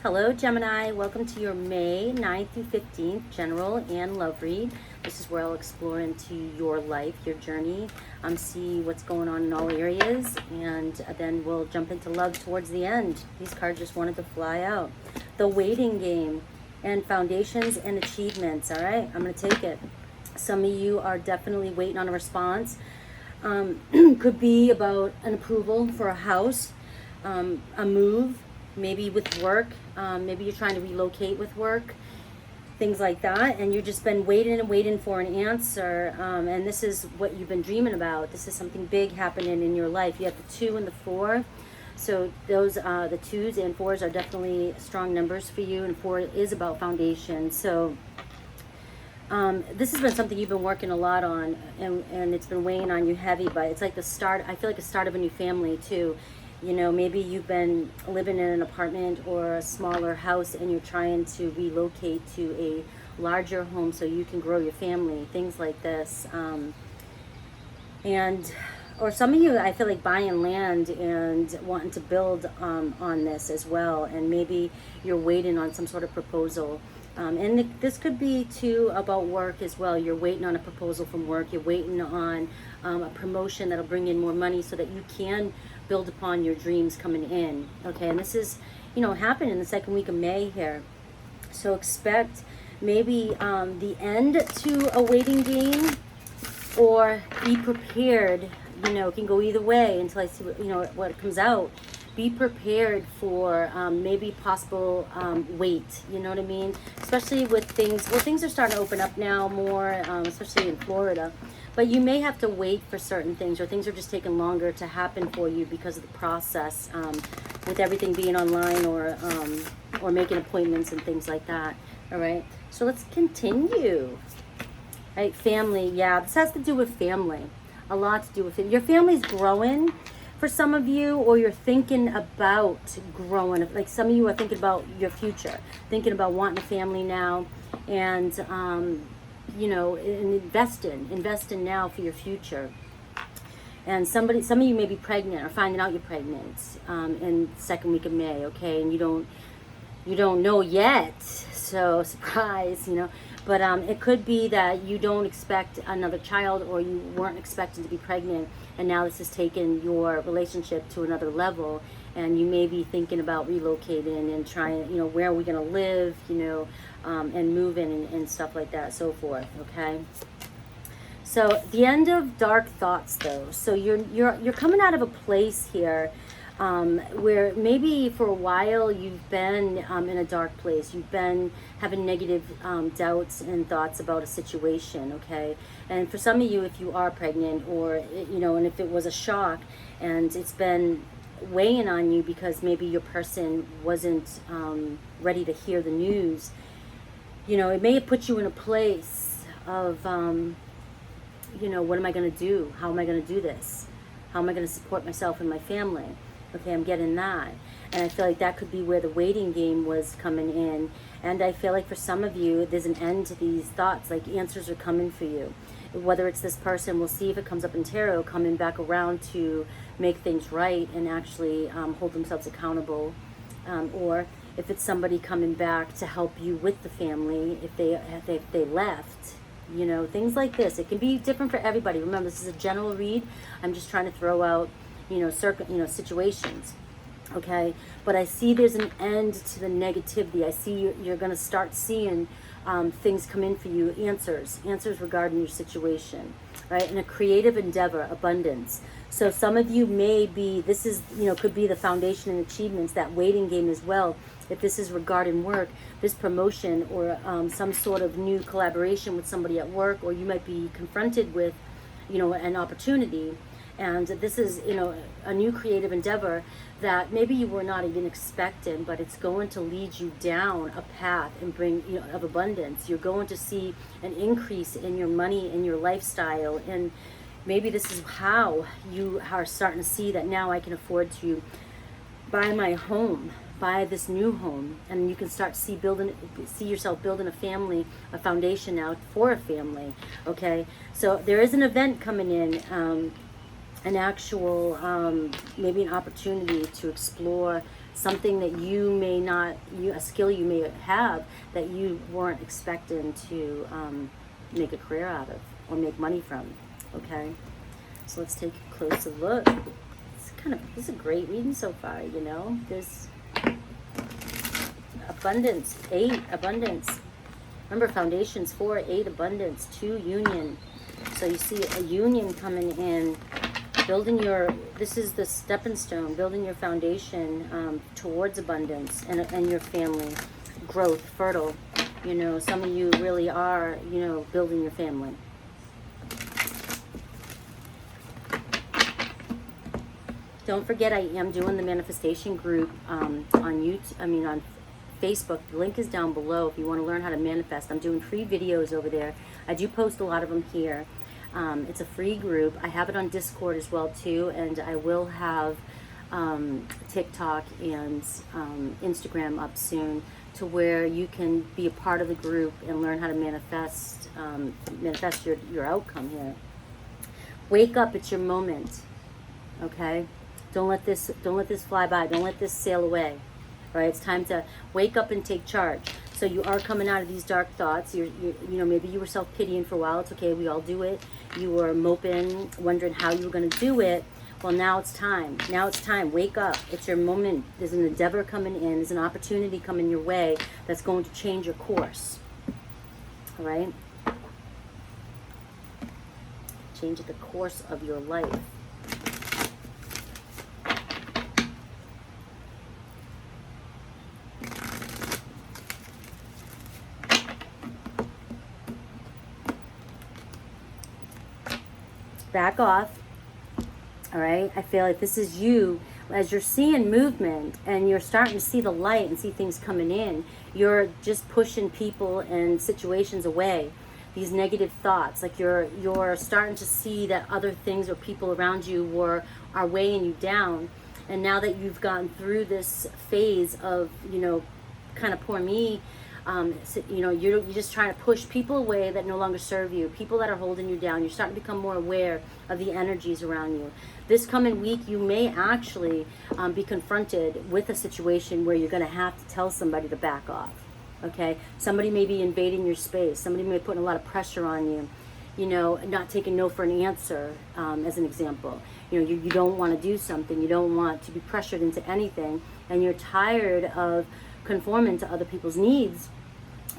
Hello Gemini, welcome to your May 9th through 15th general and love read. This is where I'll explore into your life, your journey, see what's going on in all areas, and then we'll jump into love towards the end. These cards just wanted to fly out. The waiting game and foundations and achievements. All right, I'm going to take it. Some of you are definitely waiting on a response. Could be about an approval for a house, a move, maybe with work, maybe you're trying to relocate with work, things like that, and you've just been waiting and waiting for an answer, and this is what you've been dreaming about. This is something big happening in your life. You have the 2 and the 4, so those the 2s and 4s are definitely strong numbers for you, and 4 is about foundation. So this has been something you've been working a lot on, and it's been weighing on you heavy, but it's like the start, I feel like the start of a new family too. You know, maybe you've been living in an apartment or a smaller house and you're trying to relocate to a larger home so you can grow your family, things like this. Or some of you, I feel like buying land and wanting to build on this as well. And maybe you're waiting on some sort of proposal. This could be too about work as well. You're waiting on a proposal from work. You're waiting on a promotion that'll bring in more money so that you can build upon your dreams coming in. Okay, and this is, happening in the second week of May here. So expect maybe the end to a waiting game, or be prepared. It can go either way until I see what comes out. Be prepared for maybe possible wait, you know what I mean? Especially with things, things are starting to open up now more, especially in Florida. But you may have to wait for certain things, or things are just taking longer to happen for you because of the process, with everything being online, or making appointments and things like that. All right, so let's continue. All right, family. Yeah, this has to do with family. A lot to do with it. Your family's growing for some of you, or you're thinking about growing. Like some of you are thinking about your future, thinking about wanting a family now, and and invest in now for your future. And some of you may be pregnant or finding out you're pregnant in the second week of May, okay? And you don't know yet, so surprise, But it could be that you don't expect another child, or you weren't expecting to be pregnant, and now this has taken your relationship to another level, and you may be thinking about relocating and trying, where are we going to live, and moving and stuff like that, so forth, okay? So the end of dark thoughts, though. So you're coming out of a place here where maybe for a while you've been in a dark place. You've been having negative doubts and thoughts about a situation, okay? And for some of you, if you are pregnant, or, and if it was a shock and it's been weighing on you because maybe your person wasn't ready to hear the news, it may have put you in a place of, what am I going to do? How am I going to do this? How am I going to support myself and my family? Okay, I'm getting that. And I feel like that could be where the waiting game was coming in. And I feel like for some of you, there's an end to these thoughts, like answers are coming for you. Whether it's this person, we'll see if it comes up in tarot, coming back around to make things right and actually hold themselves accountable. Or if it's somebody coming back to help you with the family, if they left, things like this. It can be different for everybody. Remember, this is a general read. I'm just trying to throw out situations, okay? But I see there's an end to the negativity. I see you're going to start seeing things come in for you, answers regarding your situation, right? And a creative endeavor, abundance. So some of you may be, this is, could be the foundation and achievements, that waiting game as well. If this is regarding work, this promotion, or some sort of new collaboration with somebody at work, or you might be confronted with, an opportunity. And this is, a new creative endeavor that maybe you were not even expecting, but it's going to lead you down a path and bring, of abundance. You're going to see an increase in your money and your lifestyle. And maybe this is how you are starting to see that now I can afford to buy my home, buy this new home, and you can start see yourself building a family, a foundation now for a family, okay? So there is an event coming in, an actual, maybe an opportunity to explore something that you may not, a skill you may have that you weren't expecting to make a career out of or make money from, okay? So let's take a closer look. This is a great reading so far, you know. There's abundance, 8, abundance. Remember, foundations 4, 8, abundance, 2, union. So you see a union coming in, building your, this is the stepping stone, building your foundation towards abundance and your family, growth, fertile. You know, some of you really are, you know, building your family. Don't forget, I am doing the manifestation group on YouTube, on Facebook. The link is down below if you want to learn how to manifest. I'm doing free videos over there. I do post a lot of them here. It's a free group. I have it on Discord as well too, and I will have TikTok and Instagram up soon, to where you can be a part of the group and learn how to manifest your outcome here. Wake up, it's your moment. Okay? Don't let this fly by. Don't let this sail away. All right? It's time to wake up and take charge. So you are coming out of these dark thoughts. You know, maybe you were self-pitying for a while. It's okay. We all do it. You were moping, wondering how you were going to do it. Well, now it's time. Now it's time. Wake up. It's your moment. There's an endeavor coming in. There's an opportunity coming your way that's going to change your course. All right? Change the course of your life. Back off. All right, I feel like this is you. As you're seeing movement and you're starting to see the light and see things coming in, you're just pushing people and situations away. These negative thoughts, like you're starting to see that other things or people around you are weighing you down. And now that you've gone through this phase of, you know, kind of poor me, you know, you're just trying to push people away that no longer serve you, people that are holding you down. You're starting to become more aware of the energies around you. This coming week, you may actually be confronted with a situation where you're going to have to tell somebody to back off. Okay? Somebody may be invading your space. Somebody may be putting a lot of pressure on you. You know, not taking no for an answer, as an example. You know, you don't want to do something. You don't want to be pressured into anything. And you're tired of conforming to other people's needs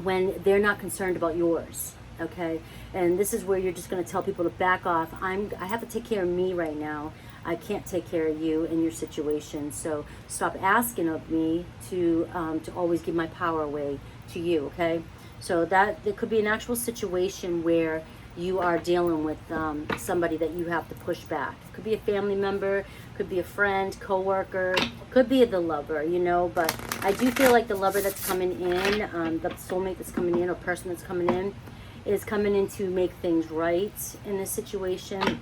when they're not concerned about yours. Okay? And this is where you're just going to tell people to back off. I have to take care of me right now. I can't take care of you and your situation. So stop asking of me to always give my power away to you. Okay? So that there could be an actual situation where you are dealing with somebody that you have to push back. It could be a family member, could be a friend, coworker, could be the lover, you know. But I do feel like the lover that's coming in, the soulmate that's coming in, or person that's coming in, is coming in to make things right in this situation.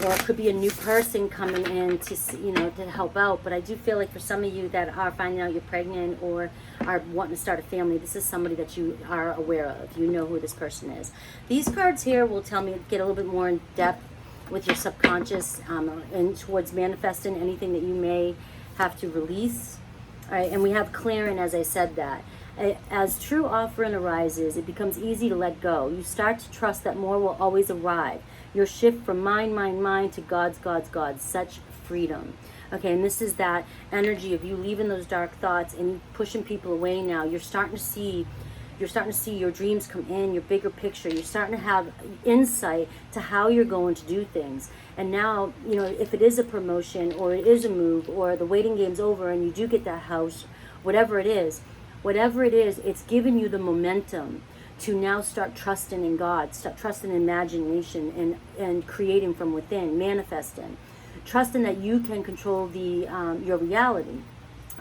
Or it could be a new person coming in to, you know, to help out. But I do feel like for some of you that are finding out you're pregnant or are wanting to start a family, this is somebody that you are aware of. You know who this person is. These cards here will tell me, get a little bit more in depth with your subconscious and towards manifesting anything that you may have to release. All right, and we have clearing, as I said that. As true offering arises, it becomes easy to let go. You start to trust that more will always arrive. Your shift from mine, mine, mine to God's, God's, God's. Such freedom. Okay, and this is that energy of you leaving those dark thoughts and you pushing people away now. You're starting to see your dreams come in, your bigger picture. You're starting to have insight to how you're going to do things. And now, you know, if it is a promotion or it is a move or the waiting game's over and you do get that house, whatever it is, it's giving you the momentum to now start trusting in God, start trusting in imagination and creating from within, manifesting. Trusting that you can control your reality,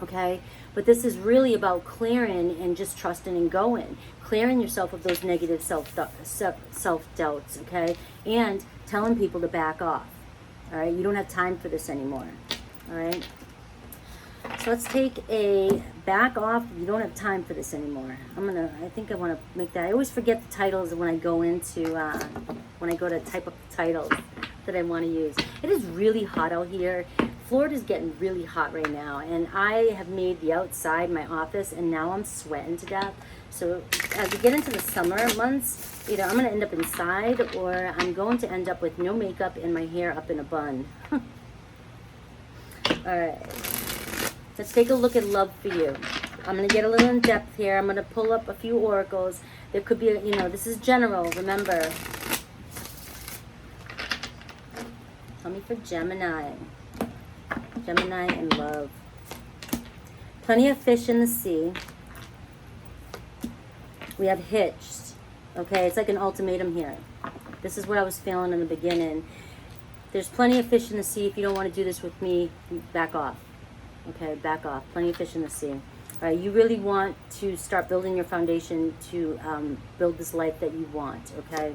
okay? But this is really about clearing and just trusting and going. Clearing yourself of those negative self-doubts, okay? And telling people to back off, all right? You don't have time for this anymore, all right? So let's take a back off. You don't have time for this anymore. I think I want to make that. I always forget the titles when I go to type up the titles that I want to use. It is really hot out here. Florida's getting really hot right now, and I have made the outside my office, and now I'm sweating to death. So as we get into the summer months, either I'm going to end up inside, or I'm going to end up with no makeup and my hair up in a bun. All right, let's take a look at love for you. I'm going to get a little in depth here. I'm going to pull up a few oracles. There could be, you know, this is general, remember. Tell me for Gemini. Gemini and love. Plenty of fish in the sea. We have hitched. Okay, it's like an ultimatum here. This is what I was feeling in the beginning. There's plenty of fish in the sea. If you don't want to do this with me, back off. Okay, back off. Plenty of fish in the sea. All right, you really want to start building your foundation to build this life that you want, okay?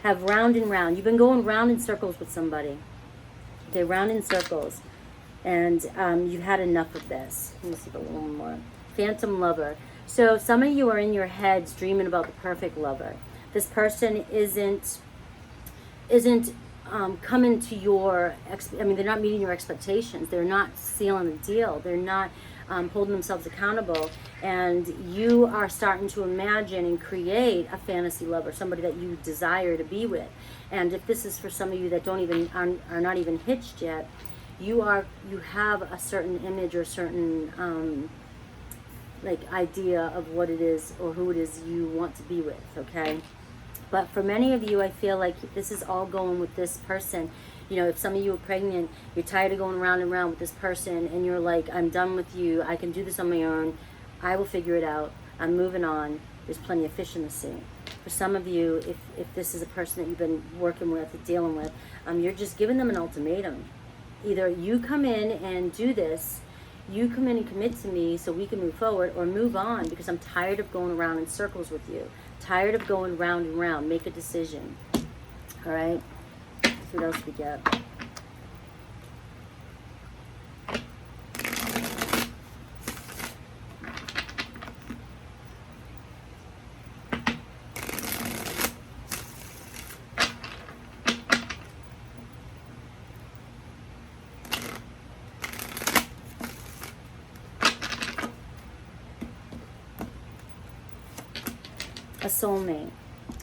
Have round and round. You've been going round in circles with somebody. Okay, round in circles. And you've had enough of this. Let me see if I got one more. Phantom lover. So some of you are in your heads dreaming about the perfect lover. This person isn't coming to your, they're not meeting your expectations. They're not sealing the deal. They're not holding themselves accountable. And you are starting to imagine and create a fantasy lover, somebody that you desire to be with. And if this is for some of you that don't even, are not even hitched yet, you have a certain image or a certain like idea of what it is or who it is you want to be with, okay? But for many of you, I feel like this is all going with this person. You know, if some of you are pregnant, you're tired of going round and round with this person, and you're like, I'm done with you, I can do this on my own, I will figure it out, I'm moving on, there's plenty of fish in the sea. For some of you, if this is a person that you've been working with, dealing with, you're just giving them an ultimatum. Either you come in and do this, you come in and commit to me so we can move forward, or move on, because I'm tired of going around in circles with you. Tired of going round and round. Make a decision. All right? Let's see what else we get. A soulmate,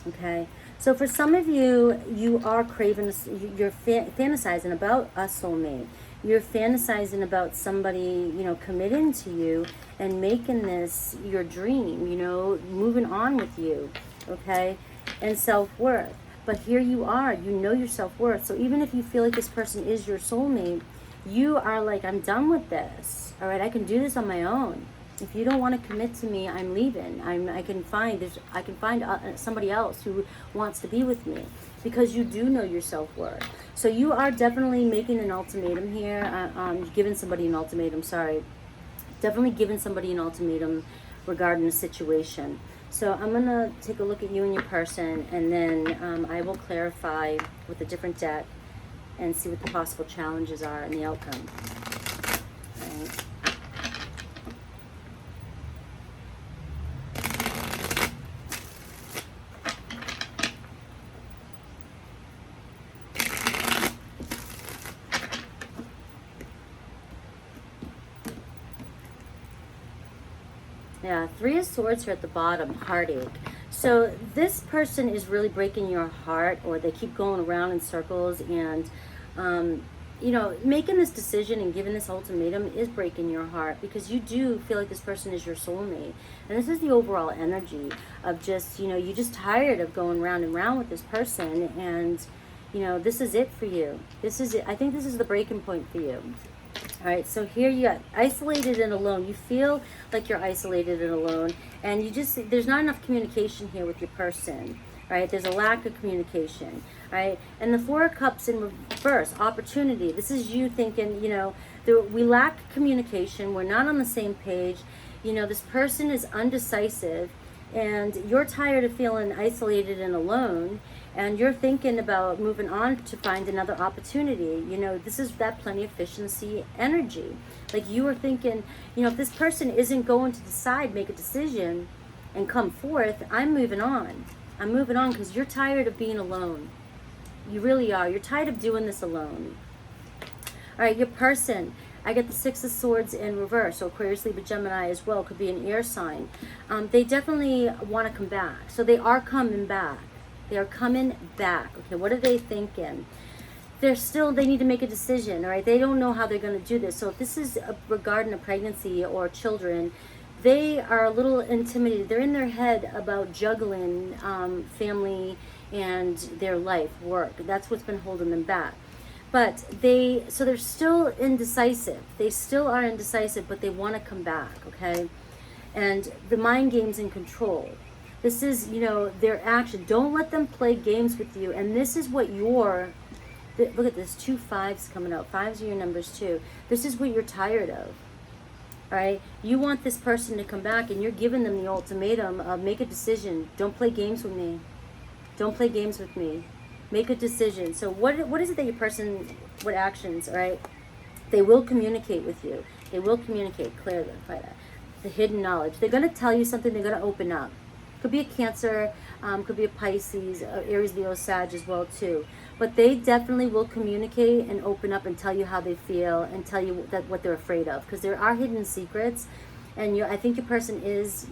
okay? So for some of you, you are craving, you're fantasizing about a soulmate. You're fantasizing about somebody, you know, committing to you and making this your dream, you know, moving on with you, okay? And self-worth. But here you are, you know your self-worth. So even if you feel like this person is your soulmate, you are like, I'm done with this, all right? I can do this on my own. If you don't want to commit to me, I'm leaving. I can find somebody else who wants to be with me, because you do know your self-worth. So you are definitely making an ultimatum here. Giving somebody an ultimatum. Sorry, definitely giving somebody an ultimatum regarding a situation. So I'm gonna take a look at you and your person, and then I will clarify with a different deck and see what the possible challenges are and the outcome. All right. Yeah, Three of Swords are at the bottom, heartache. So this person is really breaking your heart, or they keep going around in circles, and you know, making this decision and giving this ultimatum is breaking your heart, because you do feel like this person is your soulmate. And this is the overall energy of just, you know, you're just tired of going round and round with this person, and you know, this is it for you. This is it. I think this is the breaking point for you. All right, so here you got isolated and alone. You feel like you're isolated and alone, and you just, there's not enough communication here with your person, right? There's a lack of communication, right? And the Four of Cups in reverse, opportunity. This is you thinking, you know, we lack communication. We're not on the same page. You know, this person is undecisive, and you're tired of feeling isolated and alone, and you're thinking about moving on to find another opportunity. You know, this is that plenty of fish in the sea energy. Like you are thinking, you know, if this person isn't going to decide, make a decision and come forth, I'm moving on. I'm moving on, because you're tired of being alone. You really are. You're tired of doing this alone. All right, your person. I get the Six of Swords in reverse, so Aquarius, Libra, Gemini as well. Could be an air sign. They definitely want to come back. So they are coming back. They are coming back. Okay, what are they thinking? They need to make a decision, all right? They don't know how they're going to do this. So if this is regarding a pregnancy or children, they are a little intimidated. They're in their head about juggling family and their life, work. That's what's been holding them back. But they're still indecisive. They still are indecisive, but they want to come back, okay? And the mind game's in control. This is, their action. Don't let them play games with you. And this is what look at this, 2 5s coming out. 5s are your numbers too. This is what you're tired of, all right? You want this person to come back, and you're giving them the ultimatum of make a decision. Don't play games with me. Don't play games with me. Make a decision. So what is it that your person, what actions, all right? They will communicate with you. They will communicate, clarify that. The hidden knowledge. They're going to tell you something. They're going to open up. Could be a Cancer, could be a Pisces, Aries, Leo, Sag as well too. But they definitely will communicate and open up and tell you how they feel and tell you what they're afraid of. Because there are hidden secrets. And I think your person is,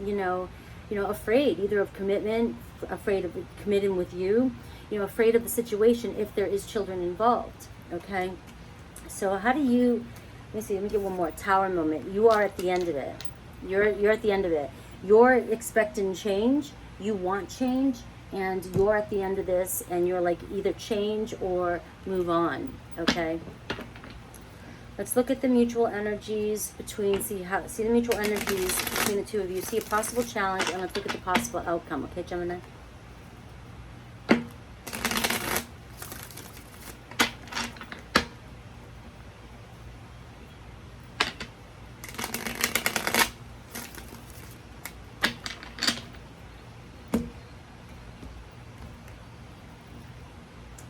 afraid either of commitment, afraid of committing with you, afraid of the situation if there is children involved, okay? So how do you, let me get one more, Tower moment. You are at the end of it. You're at the end of it. You're expecting change, you want change, and you're at the end of this, and you're like either change or move on, okay? Let's look at the mutual energies see the mutual energies between the two of you. See a possible challenge, and let's look at the possible outcome, okay, Gemini?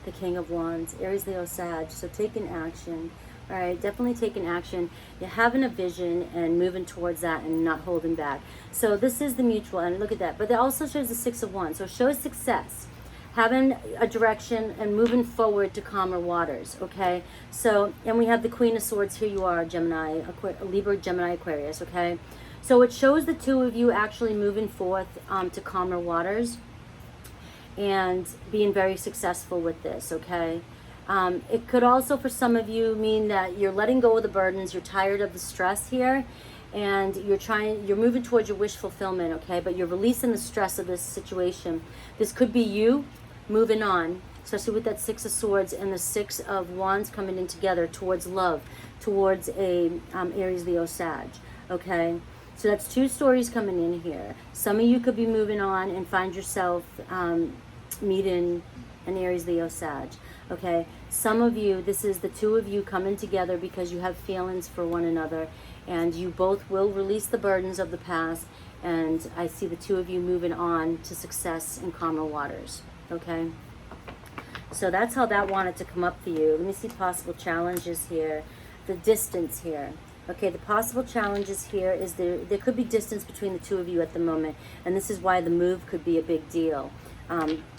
The King of Wands, Aries, Leo, Sag. So taking action. All right, definitely taking action. You're having a vision and moving towards that and not holding back. So this is the mutual, and look at that. But it also shows the Six of Wands. So it shows success, having a direction and moving forward to calmer waters, okay? So, and we have the Queen of Swords. Here you are, Gemini, Libra, Gemini, Aquarius, okay? So it shows the two of you actually moving forth to calmer waters and being very successful with this, okay? It could also, for some of you, mean that you're letting go of the burdens, you're tired of the stress here, and you're moving towards your wish fulfillment, okay? But you're releasing the stress of this situation. This could be you moving on, especially with that Six of Swords and the Six of Wands coming in together towards love, towards a Aries, Leo, Sag, okay? So that's 2 stories coming in here. Some of you could be moving on and find yourself meeting an Aries, Leo, Sag. Okay, some of you, this is the 2 of you coming together because you have feelings for one another, and you both will release the burdens of the past, and I see the 2 of you moving on to success in calmer waters, okay? So that's how that wanted to come up for you. Let me see possible challenges here. The distance here. Okay, the possible challenges here is there could be distance between the 2 of you at the moment, and this is why the move could be a big deal.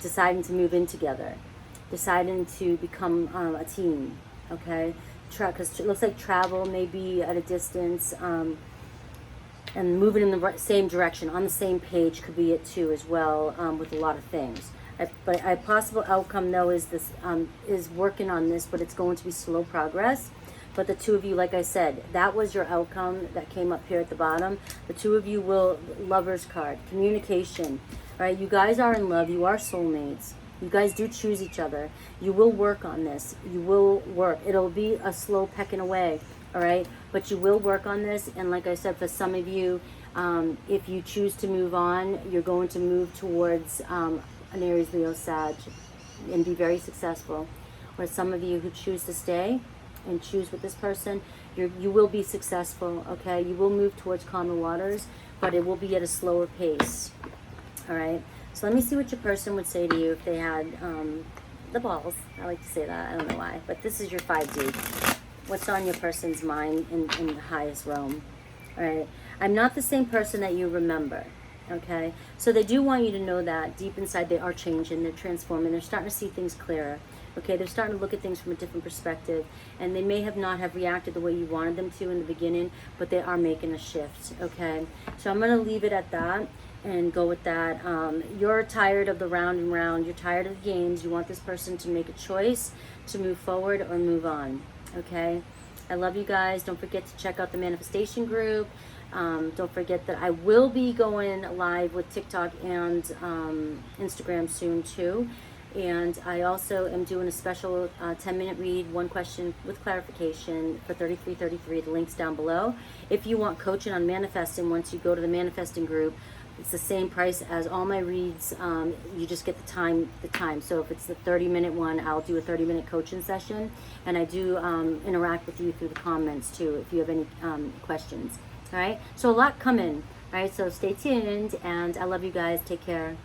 Deciding to move in together. Deciding to become a team, okay? Because it looks like travel may be at a distance, and moving in the same direction, on the same page could be it too as well, with a lot of things. But a possible outcome though is is working on this, but it's going to be slow progress. But the 2 of you, like I said, that was your outcome that came up here at the bottom. The 2 of you will, Lover's card, communication, all right? You guys are in love, you are soulmates. You guys do choose each other. You will work on this. You will work. It'll be a slow pecking away, all right? But you will work on this. And like I said, for some of you, if you choose to move on, you're going to move towards an Aries, Leo, Sag and be very successful. Or some of you who choose to stay and choose with this person, you will be successful, okay? You will move towards calmer waters, but it will be at a slower pace, all right? So let me see what your person would say to you if they had the balls. I like to say that. I don't know why. But this is your 5D. What's on your person's mind in the highest realm? All right. I'm not the same person that you remember. Okay. So they do want you to know that deep inside they are changing. They're transforming. They're starting to see things clearer. Okay, they're starting to look at things from a different perspective, and they may have not have reacted the way you wanted them to in the beginning, but they are making a shift. Okay, so I'm going to leave it at that and go with that. You're tired of the round and round. You're tired of the games. You want this person to make a choice to move forward or move on. Okay, I love you guys. Don't forget to check out the manifestation group. Don't forget that I will be going live with TikTok and Instagram soon too. And I also am doing a special 10-minute read, one question with clarification for $33.33. The link's down below. If you want coaching on manifesting, once you go to the manifesting group, it's the same price as all my reads. You just get the time. So if it's the 30-minute one, I'll do a 30-minute coaching session. And I do interact with you through the comments too, if you have any questions. All right, so a lot coming. All right, so stay tuned, and I love you guys. Take care.